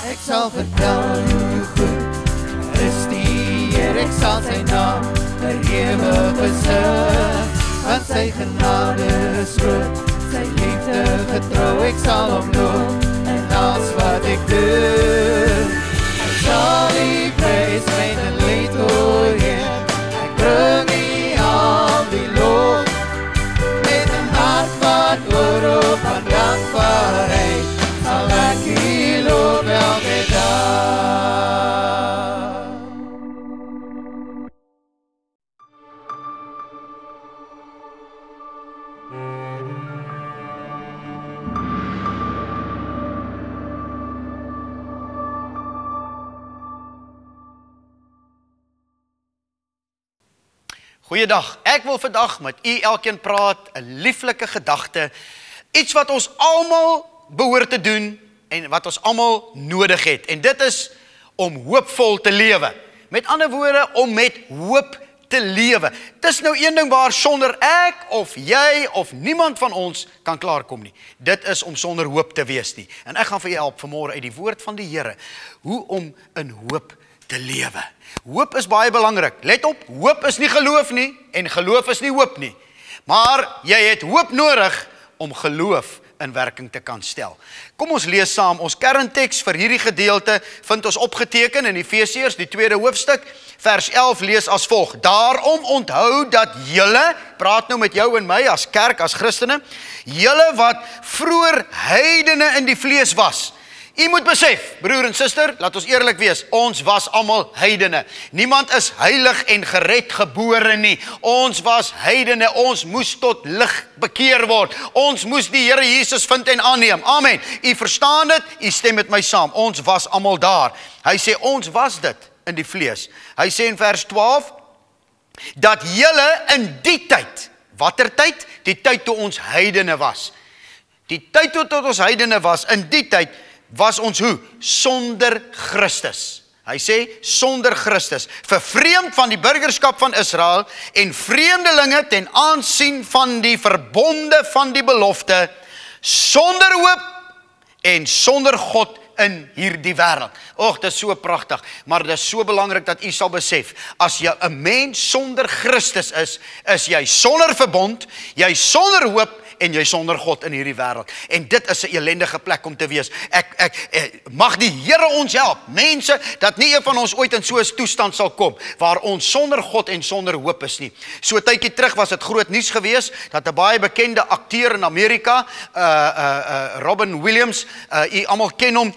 Ek sal vertel hoe goed is die Heer, ek sal sy naam vir ewig besing, want sy genade is groot, sy liefde getrou, ek sal hom lof in alles wat ek doen. Ek sal die prys met 'n lied oorheen, ek bring die aan die lof, met 'n hart wat oorroep van dankbaarheid, sal ek die lof elke dag. Goeiedag, ek wil vandag met u elkeen praat, 'n lieflike gedagte, iets wat ons almal behoort te doen en wat ons almal nodig het. En dit is om hoopvol te lewe. Met ander woorde, om met hoop te lewe. Dis nou een ding waar sonder ek of jy of niemand van ons kan klaarkom nie. Dit is om sonder hoop te wees nie. En ek gaan vir jou help vanmôre uit die woord van die Here, hoe om in hoop te lewe. Hoop is baie belangrik. Let op, hoop is nie geloof nie en geloof is nie hoop nie. Maar jy het hoop nodig om geloof in werking te kan stel. Kom ons lees saam. Ons kernteks vir hierdie gedeelte vind ons opgeteken in Efesiërs, die 2de hoofstuk, vers 11 lees as volg: Daarom onthou dat julle, praat nou met jou en my as kerk, as Christene, julle wat vroeër heidene in die vlees was. U moet besef, broer en suster, laat ons eerlik wees, ons was almal heidene. Niemand is heilig en gered gebore nie. Ons was heidene, ons moes tot lig bekeer word. Ons moes die Here Jesus vind en aanneem. Amen. U verstaan dit, u stem met my saam. Ons was almal daar. Hy sê, ons was dit in die vlees. Hy sê in vers 12, dat julle in die tyd, watter tyd? Die tyd toe ons heidene was. Die tyd toe ons heidene was, in die tyd, was ons hoe? Sonder Christus. Hy sê, sonder Christus, vervreemd van die burgerskap van Israel en vreemdelinge ten aansien van die verbonde van die belofte, sonder hoop en sonder God in hierdie wêreld. Och, dit is so pragtig, maar dit is so belangrik dat u sal besef, as jy 'n mens sonder Christus is jy sonder verbond, jy sonder hoop, en jy sonder God in hierdie wêreld. En dit is 'n elendige plek om te wees. Mag die Here ons help, mense, dat nie een van ons ooit in so 'n toestand sal kom, waar ons sonder God en sonder hoop is nie. So 'n tydjie terug was dit groot nuus gewees, dat 'n baie bekende akteur in Amerika, Robin Williams, u almal ken hom,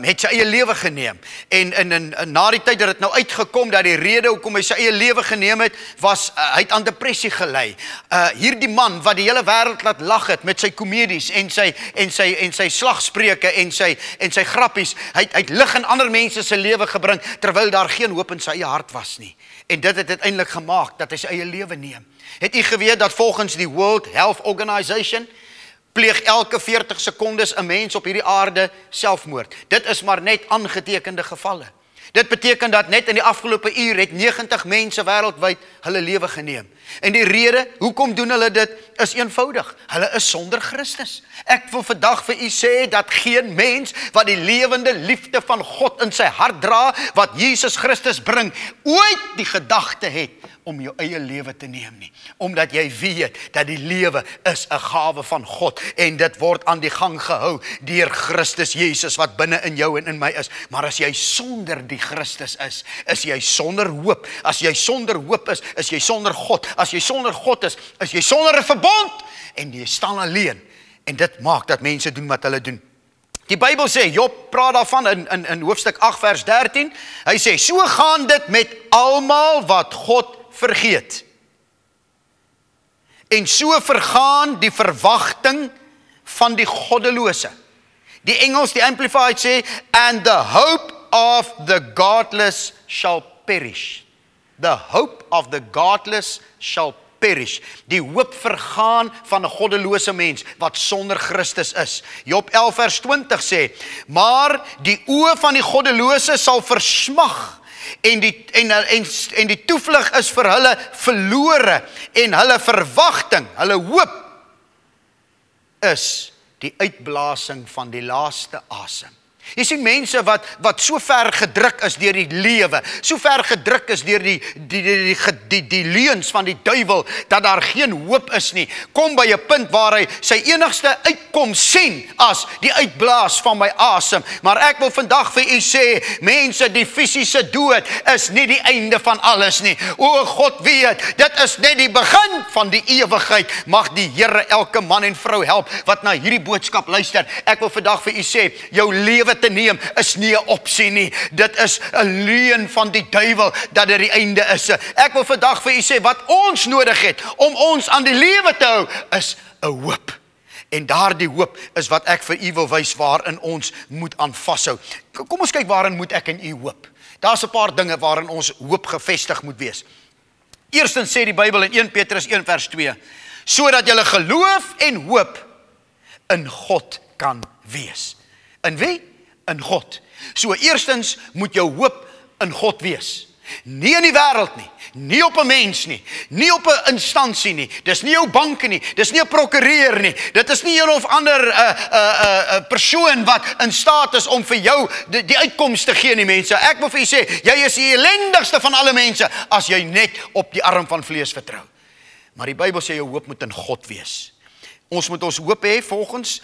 het sy eie lewe geneem. En na die tyd dat dit nou uitgekom, dat die rede hoekom hy sy eie lewe geneem het, was, hy het aan depressie gelei. Hierdie man, wat die hele wêreld laat lag het met sy komedies en sy slagspreuke en sy grappies. Hy het lig in ander mense se lewe gebring, terwyl daar geen hoop in sy eie hart was nie. En dit het uiteindelik gemaak dat hy sy eie lewe neem. Het u geweet dat volgens die World Health Organization pleeg elke 40 sekondes 'n mens op hierdie aarde selfmoord? Dit is maar net aangetekende gevalle. Dit beteken dat net in die afgelope uur het 90 mense wêreldwyd hulle lewe geneem. En die rede, hoekom doen hulle dit, is eenvoudig. Hulle is sonder Christus. Ek wil vandag vir u sê dat geen mens wat die lewende liefde van God in sy hart dra, wat Jesus Christus bring, ooit die gedagte het om jou eie lewe te neem nie. Omdat jy weet dat die lewe is 'n gawe van God en dit word aan die gang gehou deur Christus Jesus wat binne in jou en in my is. Maar as jy sonder die Christus is jy sonder hoop. As jy sonder hoop is jy sonder God. As jy sonder God is jy sonder 'n verbond en jy staan alleen. En dit maak dat mense doen wat hulle doen. Die Bybel sê, Job praat daarvan in hoofstuk 8 vers 13. Hy sê, so gaan dit met almal wat God vergeet. En so vergaan die verwagting van die goddelose. Die Engels, die Amplified sê, and the hope of the godless shall perish. The hope of the godless shall perish. Die hoop vergaan van 'n goddelose mens wat sonder Christus is. Job 11 vers 20 sê, maar die oë van die goddelose sal versmag en die toevlug is vir hulle verlore en hulle verwagting, hulle hoop is die uitblasing van die laaste asem. Jy sien mense wat so ver gedruk is deur die lewe, so ver gedruk is deur die leuns van die duiwel, dat daar geen hoop is nie, kom by 'n punt waar hy sy enigste uitkom sien as die uitblaas van my asem. Maar ek wil vandag vir u sê, mense, die fisiese dood is nie die einde van alles nie. O God weet, dit is net die begin van die ewigheid. Mag die Here elke man en vrou help wat na hierdie boodskap luister. Ek wil vandag vir u sê, jou lewe te neem is nie 'n opsie nie. Dit is 'n leuen van die duiwel dat dit die einde is. Ek wil vandag vir u sê, wat ons nodig het om ons aan die lewe te hou, is 'n hoop. En daardie hoop is wat ek vir u wil wys waarin ons moet aan vashou. Kom ons kyk waarin moet ek en u hoop. Daar's 'n paar dinge waarin ons hoop gevestig moet wees. Eerstens sê die Bybel in 1 Petrus 1 vers 2, sodat julle geloof en hoop in God kan wees. In wie? In God. So eerstens moet jou hoop in God wees. Nie in die wêreld nie, nie op 'n mens nie, nie op 'n instansie nie, dis nie jou banke nie, dis nie 'n prokureur nie, dit is nie een of ander persoon wat in staat is om vir jou die uitkoms te gee nie, mense. Ek wil vir u sê, jy is die ellendigste van alle mense as jy net op die arm van vlees vertrou. Maar die Bybel sê jou hoop moet in God wees. Ons moet ons hoop hê volgens,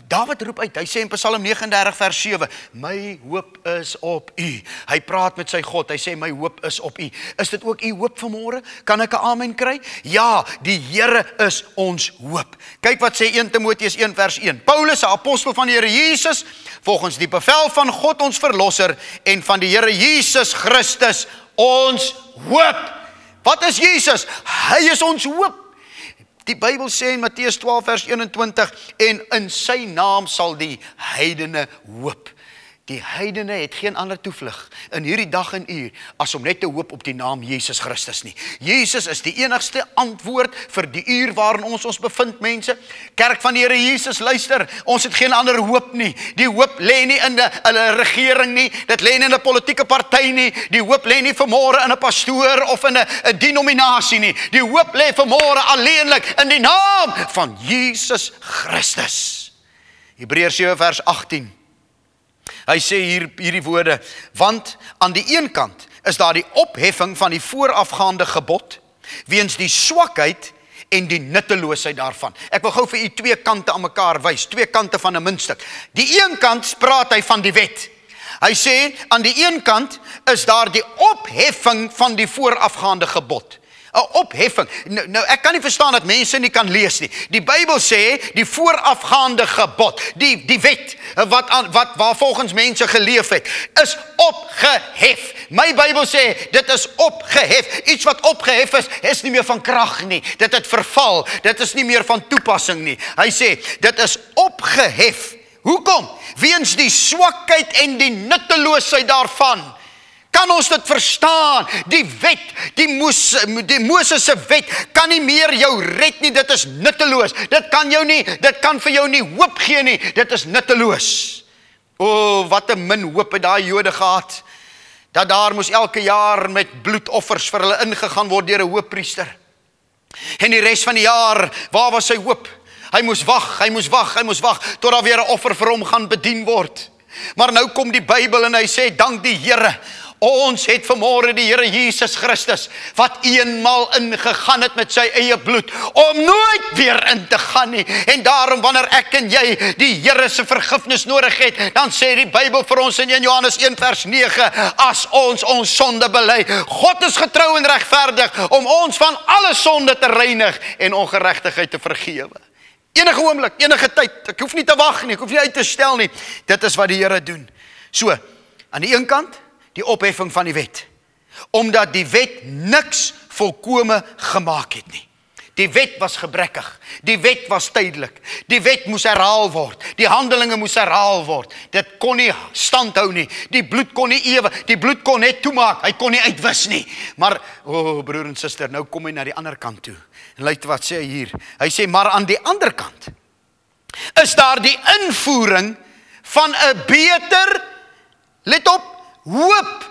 Dawid roep uit, hy sê in Psalm 39 vers 7, my hoop is op u. Hy praat met sy God, hy sê my hoop is op u. Is dit ook u hoop vanmôre? Kan ek 'n amen kry? Ja, die Here is ons hoop. Kyk wat sê 1 Timoteus 1 vers 1. Paulus, 'n apostel van die Here Jesus, volgens die bevel van God ons verlosser en van die Here Jesus Christus, ons hoop. Wat is Jesus? Hy is ons hoop. Die Bybel sê in Matteus 12 vers 21, en in sy naam sal die heidene hoop. Die heidene het geen ander toevlug in hierdie dag en uur as om net te hoop op die naam Jesus Christus nie. Jesus is die enigste antwoord vir die uur waarin ons bevind, mense. Kerk van die Here Jesus, luister, ons het geen ander hoop nie. Die hoop lê nie in 'n regering nie, dit lê nie in 'n politieke party nie, die hoop lê nie vanmôre in 'n pastoor of in 'n denominasie nie. Die hoop lê vanmôre alleenlik in die naam van Jesus Christus. Hebreërs 7 vers 18. Hy sê hierdie woorde, want aan die een kant is daar die opheffing van die voorafgaande gebod, weens die swakheid en die nutteloosheid daarvan. Ek wil gou vir u twee kante aan mekaar wys, twee kante van 'n muntstuk. Die een kant praat hy van die wet. Hy sê, aan die een kant is daar die opheffing van die voorafgaande gebod. 'n Opheffing. Nou ek kan nie verstaan dat mense nie kan lees nie. Die Bybel sê die voorafgaande gebod, die wet wat volgens mense geleef het, is opgehef. My Bybel sê dit is opgehef. Iets wat opgehef is nie meer van krag nie. Dit het verval. Dit is nie meer van toepassing nie. Hy sê dit is opgehef. Hoekom? Weens die swakheid en die nutteloosheid daarvan. Kan ons dit verstaan? Die wet, die Moses se wet kan nie meer jou red nie, dit is nutteloos. Dit kan vir jou nie hoop gee nie, dit is nutteloos. O, wat 'n min hoop het daai Jode gehad, dat daar moes elke jaar met bloedoffers vir hulle ingegaan word deur 'n hoofpriester. En die res van die jaar, waar was sy hoop? Hy moes wag, tot daar weer 'n offer vir hom gaan bedien word. Maar nou kom die Bybel en hy sê, dank die Here, ons het vanmôre die Here Jesus Christus, wat eenmal ingegaan het met sy eie bloed, om nooit weer in te gaan nie. En daarom, wanneer ek en jy die Here se vergifnis nodig het, dan sê die Bybel vir ons in 1 Johannes 1 vers 9, as ons sonde bely, God is getrou en regverdig, om ons van alle sonde te reinig en ongeregtigheid te vergewe. Enige oomblik, enige tyd, ek hoef nie te wag nie, ek hoef nie uit te stel nie. Dit is wat die Here doen. So, aan die een kant, die opheffing van die wet. Omdat die wet niks volkome gemaak het nie. Die wet was gebrekkig, die wet was tydelik, die wet moes herhaal word, die handelinge moes herhaal word. Dit kon nie stand hou nie, die bloed kon nie die bloed kon net toemaak, hy kon nie uitwis nie. Maar, broer en suster, nou kom hy na die ander kant toe. En luister wat sê hy hier. Hy sê, maar aan die ander kant is daar die invoering van 'n beter, let op, hoop.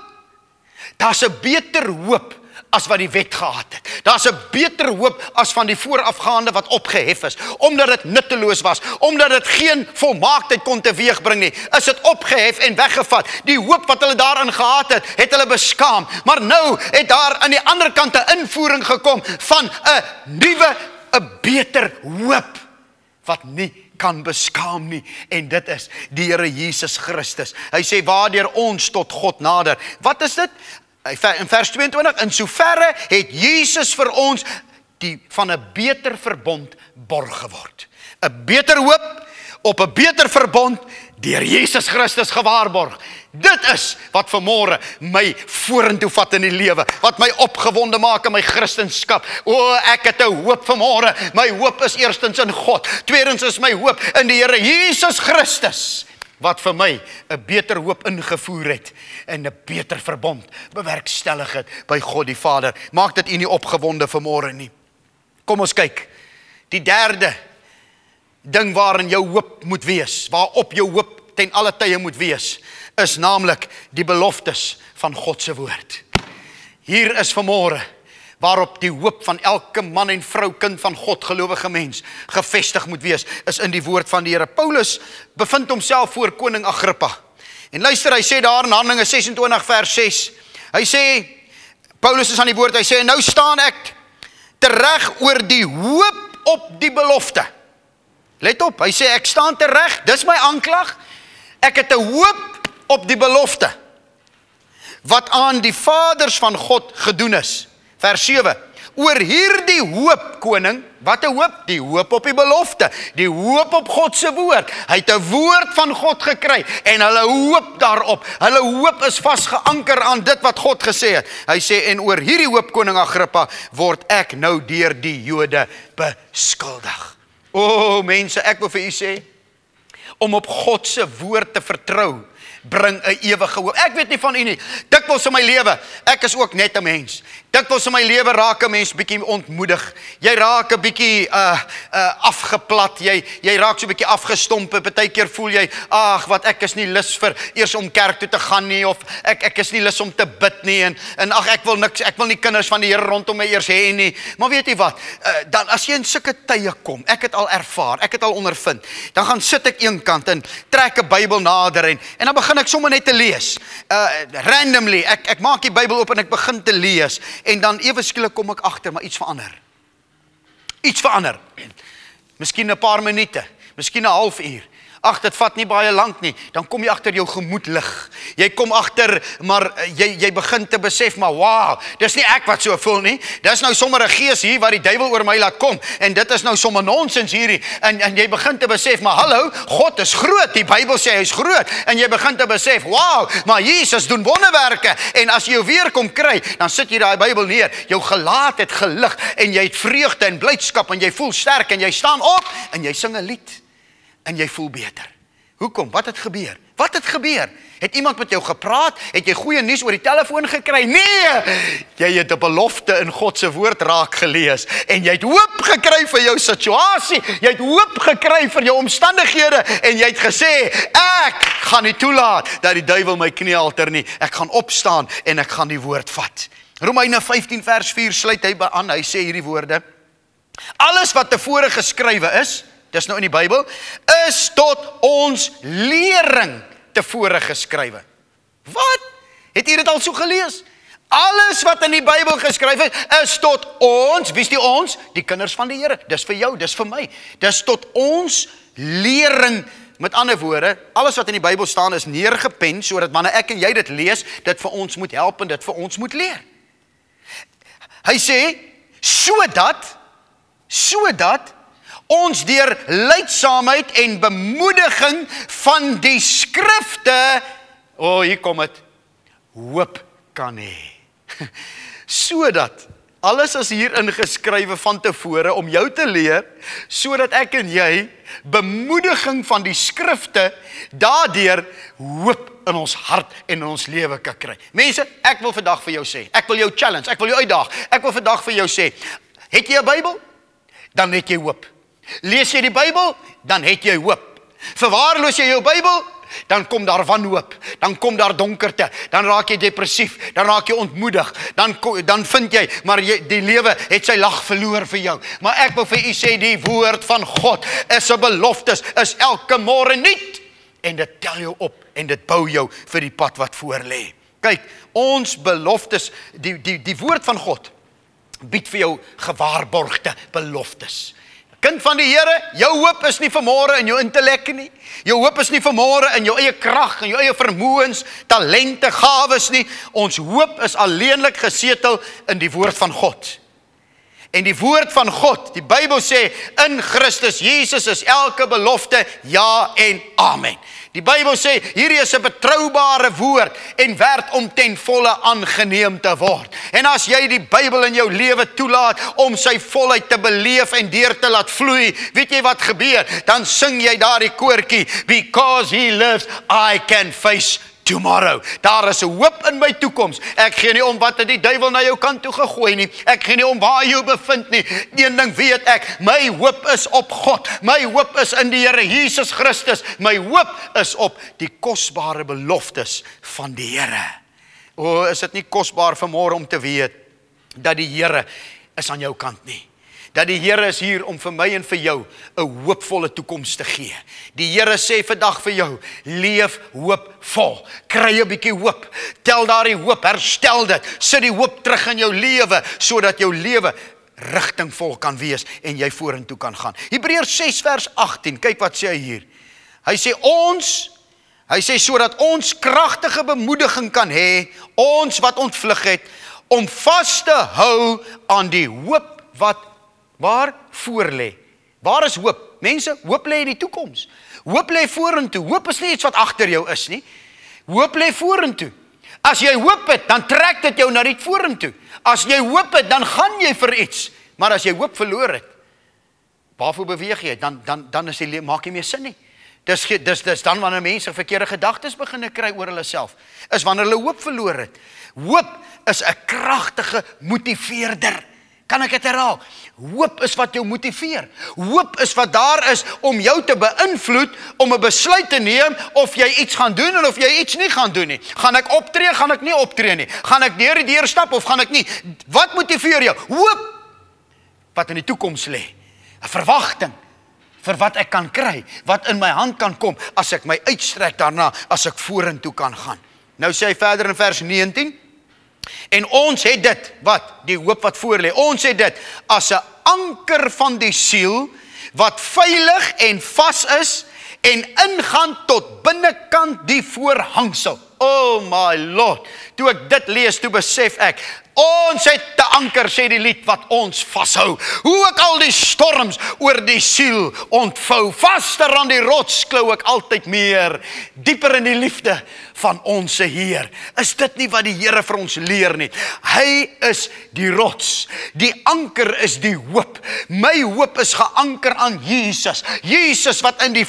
Daar's 'n beter hoop as wat die wet gehad het. Daar's 'n beter hoop as van die voorafgaande wat opgehef is, omdat dit nutteloos was, omdat dit geen volmaaktheid kon teweegbring nie, is dit opgehef en weggevat. Die hoop wat hulle daarin gehad het, het hulle beskaam, maar nou het daar aan die ander kant 'n invoering gekom van 'n nuwe, 'n beter hoop, wat nie kan beskaam nie, en dit is die Here Jesus Christus. Hy sê, waardeur ons tot God nader. Wat is dit? In vers 22, in soverre het Jesus vir ons die van 'n beter verbond borg geword. 'n Beter hoop op 'n beter verbond deur Jesus Christus gewaarborg. Dit is wat vanmôre my vorentoe vat in die lewe, wat my opgewonde maak in my Christenskap. O, ek het 'n hoop vanmôre. My hoop is eerstens in God. Tweedens is my hoop in die Here Jesus Christus, wat vir my 'n beter hoop ingevoer het en 'n beter verbond bewerkstellig het by God die Vader. Maak dit u nie opgewonde vanmôre nie. Kom ons kyk. Die derde ding waarin jou hoop moet wees, waarop jou hoop ten alle tye moet wees, is naamlik die beloftes van God se woord. Hier is vanmôre waarop die hoop van elke man en vrou, kind van God, gelowige mens, gevestig moet wees, is in die woord van die Here. Paulus bevind homself voor koning Agrippa. En luister, hy sê daar in Handelinge 26 vers 6, hy sê, Paulus is aan die woord, hy sê, nou staan ek tereg oor die hoop op die belofte. Let op, hy sê, ek staan tereg, dis my aanklag, ek het 'n hoop op die belofte, wat aan die vaders van God gedoen is. Vers 7, oor hierdie hoop, koning, wat 'n hoop? Die hoop op die belofte, die hoop op God se woord. Hy het 'n woord van God gekry, en hulle hoop daarop. Hulle hoop is vasgeanker aan dit wat God gesê het. Hy sê, en oor hierdie hoop, koning Agrippa, word ek nou deur die Jode beskuldig. O, mense, ek wil vir u sê, om op God se woord te vertrou, bring 'n ewige hoop. Ek weet nie van u nie, dikwels in my lewe, ek is ook net 'n mens, dikwels in my lewe raak 'n mens bietjie ontmoedig, jy raak 'n bietjie afgeplat, jy raak so 'n bietjie afgestomp, partykeer voel jy, ag, wat ek is nie lus vir eers om kerk toe te gaan nie, of ek is nie lus om te bid nie, en ag, ek wil nie kinders van die Here rondom my eers hê nie, maar weet jy wat, dan as jy in sulke tye kom, ek het al ervaar, ek het al ondervind, dan gaan sit ek eenkant en trek 'n Bybel nader, en dan begin ek sommer net te lees, randomly, ek maak die Bybel oop en ek begin te lees, en dan ewe skielik kom ek agter, maar iets verander. Iets verander. Miskien 'n paar minute, miskien 'n halfuur. Ag, dit vat nie baie lank nie, dan kom jy agter jou gemoed lig. Jy kom agter, maar jy begin te besef, maar wow, dis nie ek wat so voel nie. Dis nou sommer 'n gees hier wat die duiwel oor my laat kom, en dit is nou sommer nonsens hierdie, en jy begin te besef, maar hallo, God is groot, die Bybel sê hy is groot, en jy begin te besef, wow, maar Jesus doen wonderwerke, en as jy jou weer kom kry, dan sit jy daai Bybel neer, jou gelaat het gelig, en jy het vreugde en blydskap, en jy voel sterk, en jy staan op, en jy sing 'n lied, en jy voel beter. Hoekom? Wat het gebeur? Wat het gebeur? Het iemand met jou gepraat? Het jy goeie nuus oor die telefoon gekry? Nee! Jy het 'n belofte in God se woord raak gelees, en jy het hoop gekry vir jou situasie, jy het hoop gekry vir jou omstandighede, en jy het gesê, ek gaan nie toelaat dat die duiwel my knie halter nie, ek gaan opstaan, en ek gaan die woord vat. Romeine 15 vers 4 sluit hy aan, hy sê hierdie woorde, alles wat tevore geskrywe is, dis nou in die Bybel, is tot ons lering tevore geskrywe. Wat? Het jy dit al so gelees? Alles wat in die Bybel geskryf is tot ons, wie is die ons? Die kinders van die Here. Dis vir jou, dis vir my. Dis tot ons lering. Met ander woorde, alles wat in die Bybel staan is neergepen, sodat wanneer ek en jy dit lees, dit vir ons moet help en dit vir ons moet leer. Hy sê, sodat ons deur lydsaamheid en bemoediging van die skrifte, hier kom het, hoop kan hê. Sodat, alles is hier ingeskrywe van tevore om jou te leer, sodat ek en jy bemoediging van die skrifte, daardeur hoop in ons hart en in ons lewe kan kry. Mense, ek wil vandag vir jou sê, ek wil jou challenge, ek wil jou uitdaag, ek wil vandag vir jou sê, het jy 'n Bybel? Dan het jy hoop. Lees jy die Bybel, dan het jy hoop. Verwaarloos jy jou Bybel, dan kom daar wanhoop, dan kom daar donkerte, dan raak jy depressief, dan raak jy ontmoedig, dan vind jy, maar die lewe het sy lag verloor vir jou. Maar ek wil vir u sê, die woord van God is 'n beloftes, is elke môre nuut, en dit tel jou op, en dit bou jou vir die pad wat voor lê. Kyk, ons beloftes, die woord van God, bied vir jou gewaarborgde beloftes. Kind van die Here, jou hoop is nie vanmôre in jou intellek nie. Jou hoop is nie vanmôre in jou eie krag, in jou eie vermoëns, talente, gawes nie. Ons hoop is alleenlik gesetel in die woord van God. En die woord van God, die Bybel sê, in Christus Jesus is elke belofte ja en amen. Die Bybel sê, hierdie is 'n betroubare woord en werd om ten volle aangeneem te word. En as jy die Bybel in jou lewe toelaat om sy volheid te beleef en deur te laat vloei, weet jy wat gebeur? Dan sing jy daardie koortjie, because he lives, I can face tomorrow. Daar is 'n hoop in my toekoms. Ek gee nie om wat die duiwel na jou kant toe gegooi nie. Ek gee nie om waar jy bevind nie. Een ding weet ek, my hoop is op God. My hoop is in die Here Jesus Christus. My hoop is op die kosbare beloftes van die Here. O, is dit nie kosbaar vanmôre om te weet dat die Here is aan jou kant nie. Dat die Here is hier om vir my en vir jou 'n hoopvolle toekoms te gee. Die Here sê vandag vir jou, leef hoopvol. Kry 'n bietjie hoop. Tel daardie hoop, herstel dit. Sit die hoop terug in jou lewe, sodat jou lewe rigtingvol kan wees en jy vorentoe kan gaan. Hebreërs 6 vers 18, kyk wat sê hy hier. Hy sê sodat ons kragtige bemoediging kan hê, ons wat ontvlug het, om vas te hou aan die hoop wat waar voor lê. Waar is hoop? Mense, hoop lê in die toekoms. Hoop lê vorentoe. Hoop is nie iets wat agter jou is nie. Hoop lê vorentoe. As jy hoop het, dan trek dit jou na die vorentoe. As jy hoop het, dan gaan jy vir iets. Maar as jy hoop verloor het, waarvoor beweeg jy? Dan is die maak nie meer sin nie. Dis dan wanneer mense verkeerde gedagtes begin kry oor hulle self. Is wanneer hulle hoop verloor het. Hoop is 'n kragtige motiveerder. Kan ek dit herhaal? Hoop is wat jou motiveer. Hoop is wat daar is om jou te beïnvloed, om 'n besluit te neem of jy iets gaan doen en of jy iets nie gaan doen nie. Gaan ek optree, gaan ek nie optree nie. Gaan ek deur die deur stap of gaan ek nie? Wat motiveer jou? Hoop wat in die toekoms lê. 'n Verwagting vir wat ek kan kry, wat in my hand kan kom as ek my uitstrek daarna, as ek vorentoe kan gaan. Nou sê hy verder in vers 19, en ons het dit, wat? Die hoop wat voor lê. Ons het dit as 'n anker van die siel, wat veilig en vas is, en ingaan tot binnekant die voorhangsel. Oh my Lord, toe ek dit lees, toe besef ek, ons het 'n anker, sê die lied, wat ons vashou. Hoe ek al die storms oor die siel ontvou, vaster aan die rots klou ek altyd meer, dieper in die liefde van ons Heer. Is dit nie wat die Here vir ons leer nie? Hy is die rots, die anker is die hoop. My hoop is geanker aan Jesus. Jesus wat in die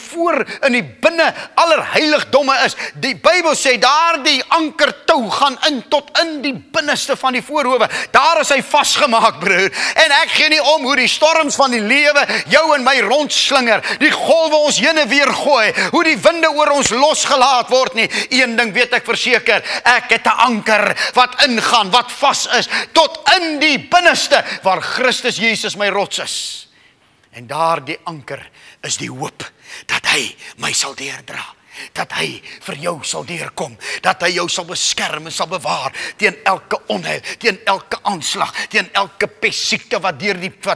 binne allerheiligdomme is. Die Bybel sê daardie ankertou gaan in tot in die binneste van die voorhoewe. Daar is hy vasgemaak, broer. En ek gee nie om hoe die storms van die lewe jou en my rondslinger, die golwe ons heen en weer gooi, hoe die winde oor ons losgelaat word nie. Een ding weet ek verseker, ek het 'n anker wat ingaan, wat vas is, tot in die binneste, waar Christus Jesus my rots is. En daar die anker is die hoop, dat hy my sal deurdra. Dat hy vir jou sal deurkom, dat hy jou sal beskerm en sal bewaar teen elke onheil, teen elke aanslag, teen elke pestsiekte wat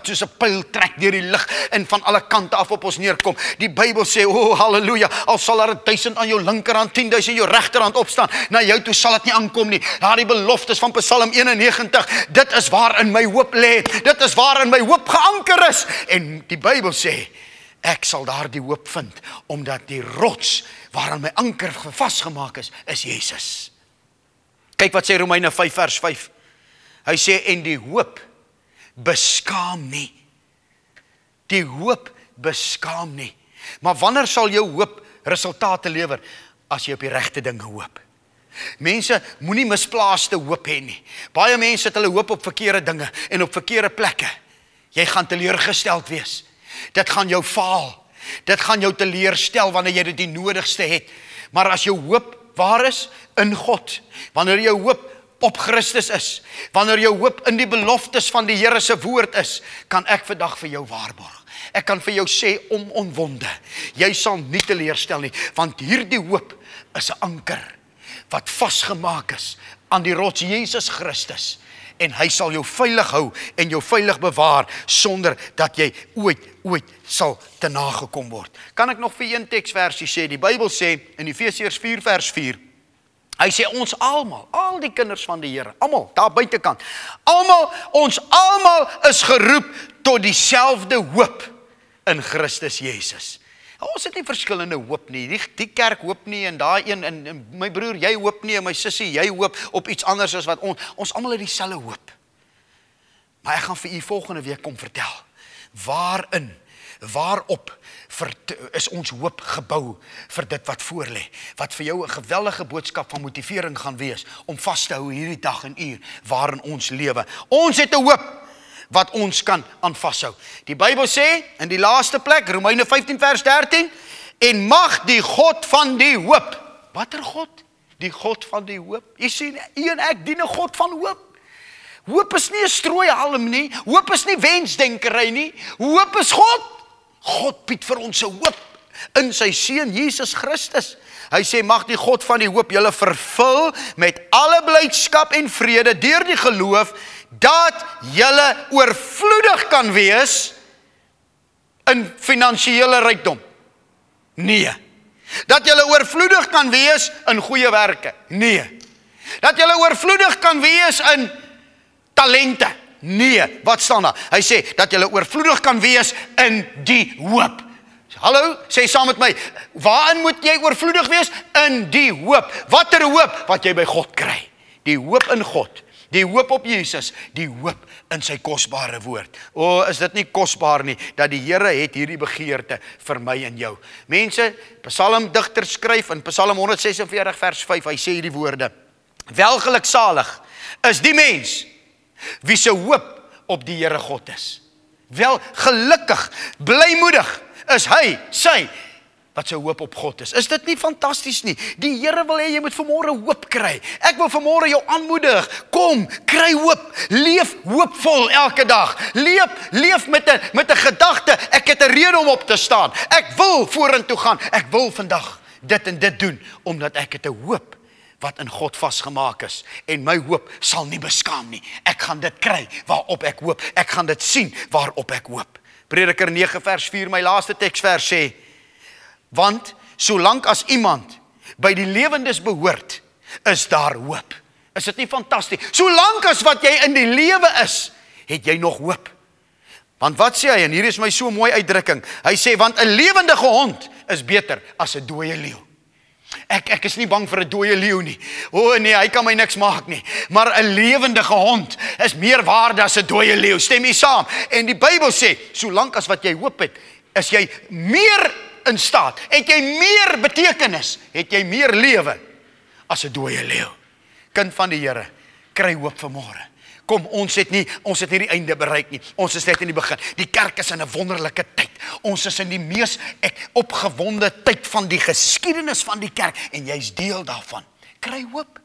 soos 'n pyl trek deur die lug en van alle kante af op ons neerkom. Die Bybel sê, oh halleluja, al sal daar 1000 aan jou linkerhand, 10.000 jou regterhand opstaan, na jou toe sal dit nie aankom nie. Daardie beloftes van Psalm 91, dit is waarin my hoop lê, dit is waarin my hoop geanker is. En die Bybel sê, ek sal daar die hoop vind, omdat die rots waaraan my anker vasgemaak is Jesus. Kyk wat sê Romeine 5 vers 5. Hy sê, en die hoop beskaam nie. Die hoop beskaam nie. Maar wanneer sal jou hoop resultate lewer? As jy op die regte dinge hoop. Mense, moenie misplaaste hoop hê nie. Baie mense het hulle hoop op verkeerde dinge en op verkeerde plekke. Jy gaan teleurgesteld wees. Dit gaan jou faal. Dit gaan jou teleurstel wanneer jy dit die nodigste het. Maar as jou hoop waar is in God, wanneer jou hoop op Christus is, wanneer jou hoop in die beloftes van die Here se woord is, kan ek vandag vir jou waarborg. Ek kan vir jou sê omwonde, jy sal nie teleurstel nie, want hierdie hoop is 'n anker wat vasgemaak is aan die rots Jesus Christus, en hy sal jou veilig hou en jou veilig bewaar sonder dat jy ooit sal te nagekom word. Kan ek nog vir een teksversie sê? Die Bybel sê in Efesiërs 4 vers 4, hy sê ons almal, al die kinders van die Here, almal daar buitekant, ons almal is geroep tot dieselfde hoop in Christus Jesus. Ons het nie verskillende hoop nie. Die kerk hoop nie en daai een en my broer jy hoop nie en my sussie jy hoop op iets anders as wat ons almal het dieselfde hoop. Maar ek gaan vir u volgende week kom vertel waarop is ons hoop gebou vir dit wat voor lê, wat vir jou 'n geweldige boodskap van motivering gaan wees om vas te hou hierdie dag en uur waarin ons lewe. Ons het 'n hoop wat ons kan aan vashou. Die Bybel sê in die laaste plek, Romeine 15 vers 13, en mag die God van die hoop. Watter God? Die God van die hoop. Jy sien, u en ek dien 'n God van hoop. Hoop is nie 'n strooihalm nie. Hoop is nie wensdenkery nie. Hoop is God. God bied vir ons 'n hoop in sy seun Jesus Christus. Hy sê mag die God van die hoop julle vervul met alle blydskap en vrede deur die geloof, dat julle oorvloedig kan wees in finansiële rykdom. Nee. Dat julle oorvloedig kan wees in goeie werke. Nee. Dat julle oorvloedig kan wees in talente. Nee. Wat staan daar? Hy sê dat julle oorvloedig kan wees in die hoop. Hallo, sê saam met my, waarin moet jy oorvloedig wees? In die hoop. Watter hoop? Wat jy by God kry. Die hoop in God. Die hoop op Jesus, die hoop in sy kosbare woord. Is dit nie kosbaar nie, dat die Here het hierdie begeerte vir my en jou. Mense, psalmdigter skryf in Psalm 146 vers 5, hy sê hierdie woorde, welgeluksalig is die mens, wie se hoop op die Here God is. Wel gelukkig, blymoedig is hy, sy, wat sy hoop op God is. Is dit nie fantasties nie? Die Here wil hê jy moet vanmôre hoop kry. Ek wil vanmôre jou aanmoedig. Kom, kry hoop. Leef hoopvol elke dag. Leef met 'n gedagte. Ek het 'n rede om op te staan. Ek wil vorentoe gaan. Ek wil vandag dit en dit doen omdat ek het 'n hoop wat in God vasgemaak is. En my hoop sal nie beskaam nie. Ek gaan dit kry waarop ek hoop. Ek gaan dit sien waarop ek hoop. Prediker 9 vers 4, my laaste teksvers sê, want solank as iemand by die lewendes behoort, is daar hoop. Is dit nie fantasties? Solank as wat jy in die lewe is, het jy nog hoop. Want wat sê hy, en hier is my so mooi uitdrukking, hy sê, want 'n lewendige hond is beter as 'n dooie leeu. Ek is nie bang vir 'n dooie leeu nie. Nee, hy kan my niks maak nie. Maar 'n lewendige hond is meer waarde as 'n dooie leeu. Stem jy saam? En die Bybel sê, solank as wat jy hoop het, is jy meer in staat, het jy meer betekenis, het jy meer lewe as 'n dooie leeu. Kind van die Here, kry hoop vanmôre. Kom, ons het nie die einde bereik nie. Ons is net in die begin. Die kerk is in 'n wonderlike tyd. Ons is in die mees opgewonde tyd van die geskiedenis van die kerk en jy's deel daarvan. Kry hoop.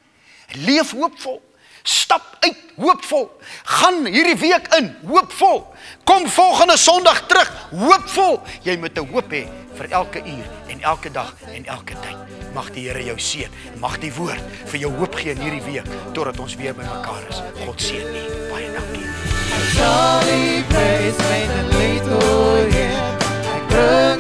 Leef hoopvol. Stap uit hoopvol. Gaan hierdie week in hoopvol. Kom volgende Sondag terug hoopvol. Jy moet 'n hoop hê vir elke uur en elke dag en elke tyd. Mag die Here jou seën. Mag die woord vir jou hoop gee in hierdie week totdat ons weer by mekaar is. God seën u. Baie dankie. Sal die prys my net leed oor hier. Ek bring